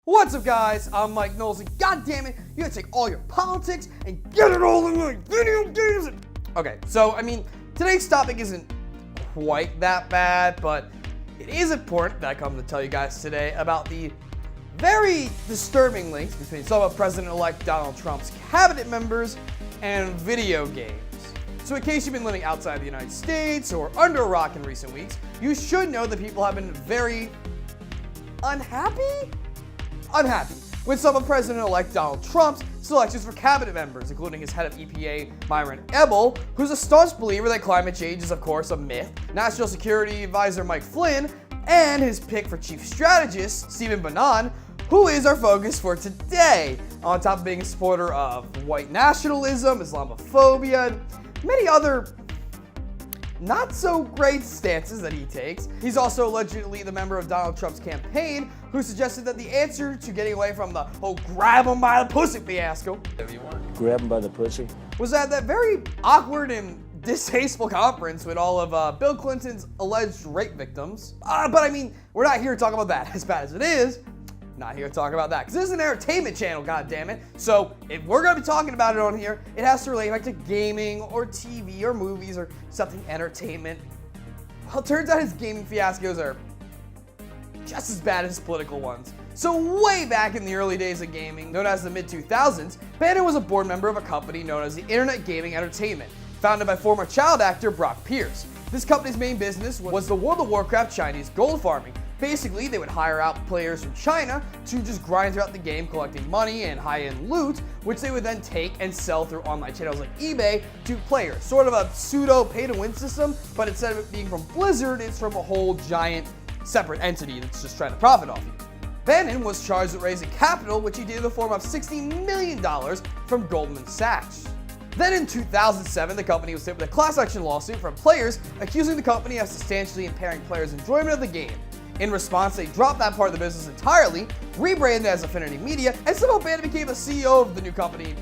What's up, guys? I'm Mike Knowles, and goddammit, you gotta take all your politics and get it all in like video games. Okay, so today's topic isn't quite that bad, but it is important that I come to tell you guys today about the very disturbing links between some of President-elect Donald Trump's cabinet members and video games. So in case you've been living outside the United States or under a rock in recent weeks, you should know that people have been very unhappy with some of President-elect Donald Trump's selections for cabinet members, including his head of EPA, Myron Ebel, who's a staunch believer that climate change is, of course, a myth, National Security Advisor Mike Flynn, and his pick for chief strategist, Stephen Bannon, who is our focus for today, on top of being a supporter of white nationalism, Islamophobia, and many other not-so-great stances that he takes. He's also allegedly the member of Donald Trump's campaign who suggested that the answer to getting away from the grab him by the pussy fiasco, grab him by the pussy, was at that very awkward and distasteful conference with all of Bill Clinton's alleged rape victims. But we're not here to talk about that, as bad as it is. Not here to talk about that, because this is an entertainment channel, goddammit. So if we're going to be talking about it on here, it has to relate back to gaming or TV or movies or something entertainment. Well, it turns out his gaming fiascos are just as bad as his political ones. So way back in the early days of gaming, known as the mid-2000s, Bannon was a board member of a company known as the Internet Gaming Entertainment, founded by former child actor Brock Pierce. This company's main business was the World of Warcraft Chinese gold farming. Basically, they would hire out players from China to just grind throughout the game, collecting money and high-end loot, which they would then take and sell through online channels like eBay to players. Sort of a pseudo pay-to-win system, but instead of it being from Blizzard, it's from a whole giant separate entity that's just trying to profit off you. Bannon was charged with raising capital, which he did in the form of $60 million from Goldman Sachs. Then in 2007, the company was hit with a class action lawsuit from players accusing the company of substantially impairing players' enjoyment of the game. In response, they dropped that part of the business entirely, rebranded as Affinity Media, and somehow Bannon became the CEO of the new company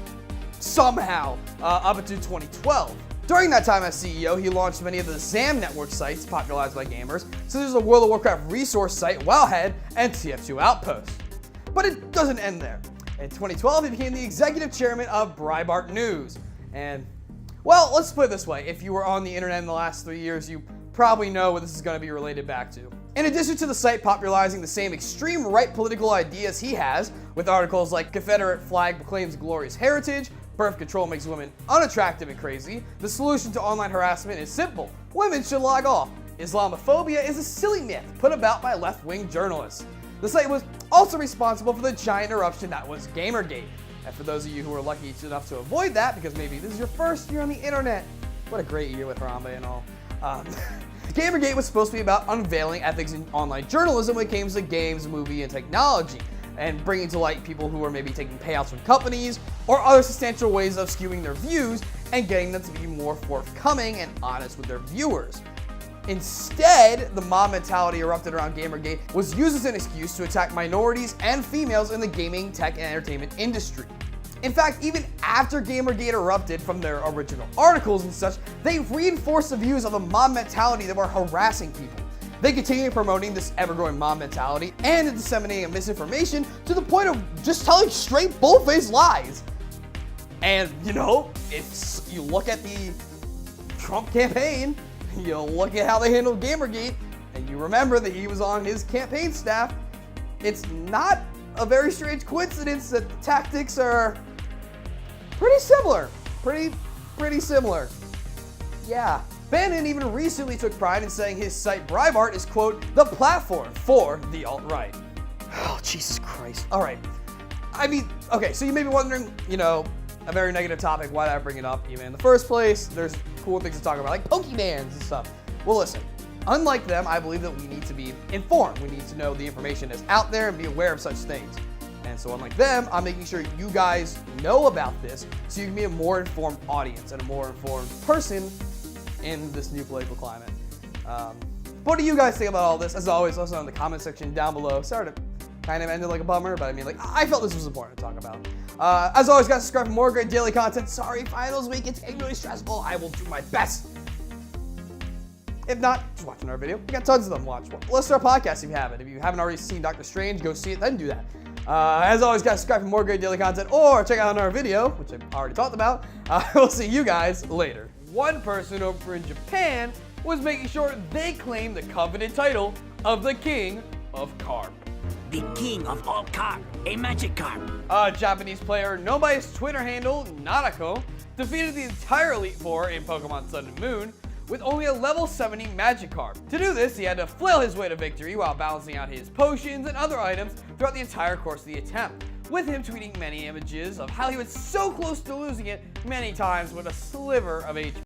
somehow, up until 2012. During that time as CEO, he launched many of the ZAM network sites popularized by gamers, such as the World of Warcraft resource site Wowhead and TF2 Outpost. But it doesn't end there. In 2012, he became the executive chairman of Breitbart News. And, well, let's put it this way. If you were on the internet in the last 3 years, you probably know what this is going to be related back to. In addition to the site popularizing the same extreme right political ideas he has, with articles like Confederate flag proclaims glorious heritage, birth control makes women unattractive and crazy, the solution to online harassment is simple, women should log off, Islamophobia is a silly myth put about by left-wing journalists. The site was also responsible for the giant eruption that was Gamergate. And for those of you who are lucky enough to avoid that, because maybe this is your first year on the internet, what a great year with Harambe and all. Gamergate was supposed to be about unveiling ethics in online journalism when it came to games, movie, and technology, and bringing to light people who were maybe taking payouts from companies or other substantial ways of skewing their views and getting them to be more forthcoming and honest with their viewers. Instead, the mob mentality erupted around Gamergate was used as an excuse to attack minorities and females in the gaming, tech, and entertainment industry. In fact, even after Gamergate erupted from their original articles and such, they reinforced the views of the mob mentality that were harassing people. They continued promoting this ever-growing mob mentality and disseminating misinformation to the point of just telling straight, bull-faced lies. And, if you look at the Trump campaign, you look at how they handled Gamergate, and you remember that he was on his campaign staff, it's not a very strange coincidence that the tactics are pretty similar. Pretty similar. Yeah. Bannon even recently took pride in saying his site Breitbart is, quote, the platform for the alt-right. Oh, Jesus Christ. All right. Okay, so you may be wondering, a very negative topic, why did I bring it up even in the first place? There's cool things to talk about, like Pokemans and stuff. Well, listen. Unlike them, I believe that we need to be informed. We need to know the information that's out there and be aware of such things. And so unlike them, I'm making sure you guys know about this so you can be a more informed audience and a more informed person in this new political climate. What do you guys think about all this? As always, let us know in the comment section down below. Sorry to kind of ended like a bummer, but I felt this was important to talk about. As always, guys, subscribe for more great daily content. Sorry, finals week, it's getting really stressful. I will do my best. If not, just watch another video. We got tons of them. Watch. Listen to our podcast if you haven't. If you haven't already seen Doctor Strange, go see it, then do that. As always, guys, subscribe for more great daily content or check out another video, which I've already talked about. We'll see you guys later. One person over in Japan was making sure they claimed the coveted title of the King of Carp. The king of all carp, a magic carp. A Japanese player known by his Twitter handle, Nanako, defeated the entire Elite Four in Pokemon Sun and Moon with only a level 70 Magikarp. To do this, he had to flail his way to victory while balancing out his potions and other items throughout the entire course of the attempt, with him tweeting many images of how he was so close to losing it many times with a sliver of HP.